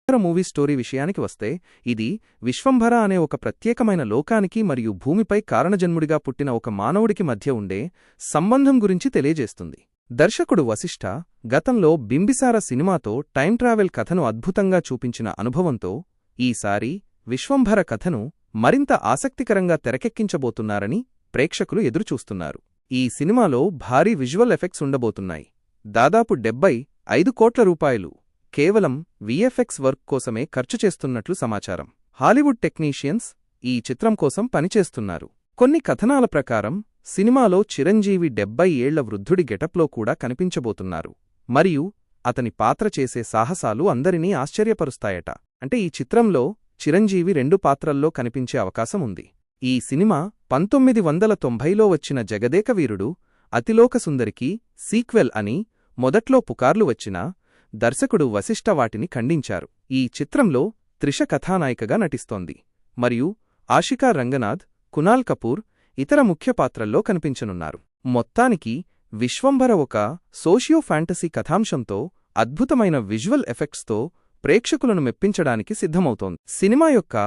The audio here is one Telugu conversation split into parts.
మూవీ స్టోరీ విషయానికి వస్తే ఇది విశ్వంభర అనే ఒక ప్రత్యేకమైన లోకానికి మరియు భూమిపై కారణజన్ముడిగా పుట్టిన ఒక మానవుడికి మధ్య ఉండే సంబంధం గురించి తెలియజేస్తుంది. దర్శకుడు వశిష్ఠ గతంలో బింబిసార సినిమాతో టైం ట్రావెల్ కథను అద్భుతంగా చూపించిన అనుభవంతో ఈసారి విశ్వంభర కథను మరింత ఆసక్తికరంగా తెరకెక్కించబోతున్నారని ప్రేక్షకులు ఎదురుచూస్తున్నారు. ఈ సినిమాలో భారీ విజువల్ ఎఫెక్ట్స్ ఉండబోతున్నాయి. దాదాపు 75 కోట్ల రూపాయలు కేవలం విఎఫ్ఎక్స్ వర్క్ కోసమే ఖర్చు చేస్తున్నట్లు సమాచారం. హాలీవుడ్ టెక్నీషియన్స్ ఈ చిత్రం కోసం పనిచేస్తున్నారు. కొన్ని కథనాల ప్రకారం సినిమాలో చిరంజీవి 70 ఏళ్ల వృద్ధుడి గెటప్లో కూడా కనిపించబోతున్నారు. మరియు అతని పాత్ర చేసే సాహసాలు అందరినీ ఆశ్చర్యపరుస్తాయట. అంటే ఈ చిత్రంలో చిరంజీవి 2 పాత్రల్లో కనిపించే అవకాశం ఉంది. ఈ సినిమా 1990లో వచ్చిన జగదేకవీరుడు అతిలోకసుందరికి సీక్వెల్ అని మొదట్లో పుకార్లు వచ్చినా దర్శకుడు వశిష్ఠ వాటిని ఖండించారు. ఈ చిత్రంలో త్రిష కథానాయికగా నటిస్తోంది మరియు ఆషికా రంగనాథ్, కునాల్ కపూర్ ఇతర ముఖ్య పాత్రల్లో కనిపించనున్నారు. మొత్తానికి విశ్వంభర ఒక సోషియో ఫ్యాంటసీ కథాంశంతో అద్భుతమైన విజువల్ ఎఫెక్ట్స్తో ప్రేక్షకులను మెప్పించడానికి సిద్ధమవుతోంది. సినిమా యొక్క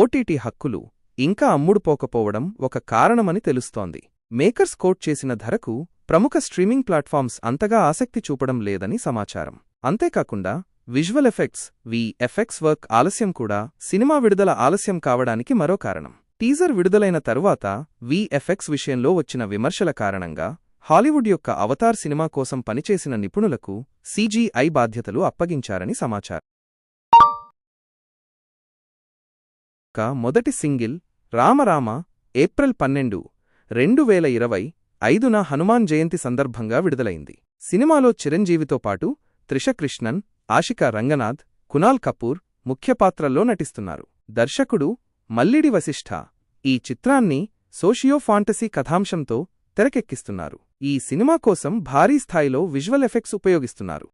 ఓటీటీ హక్కులు ఇంకా అమ్ముడుపోకపోవడం ఒక కారణమని తెలుస్తోంది. మేకర్స్ కోట్ చేసిన ధరకు ప్రముఖ స్ట్రీమింగ్ ప్లాట్ఫామ్స్ అంతగా ఆసక్తి చూపడం లేదని సమాచారం. అంతేకాకుండా విజువల్ ఎఫెక్ట్స్ విఎఫ్ఎక్స్ వర్క్ ఆలస్యం కూడా సినిమా విడుదల ఆలస్యం కావడానికి మరో కారణం. టీజర్ విడుదలైన తరువాత విఎఫ్ఎక్స్ విషయంలో వచ్చిన విమర్శల కారణంగా హాలీవుడ్ యొక్క అవతార్ సినిమా కోసం పనిచేసిన నిపుణులకు సీజీఐ బాధ్యతలు అప్పగించారని సమాచారం. మొదటి సింగిల్ రామరామ ఏప్రిల్ 12, 2025న హనుమాన్ జయంతి సందర్భంగా విడుదలైంది. సినిమాలో చిరంజీవితో పాటు త్రిష కృష్ణన్, ఆషికా రంగనాథ్, కునాల్ కపూర్ ముఖ్య పాత్రల్లో నటిస్తున్నారు. దర్శకుడు మల్లిడి వశిష్ఠ ఈ చిత్రాన్ని సోషియో ఫాంటసీ కథాంశంతో తెరకెక్కిస్తున్నారు. ఈ సినిమా కోసం భారీ స్థాయిలో విజువల్ ఎఫెక్ట్స్ ఉపయోగిస్తున్నారు.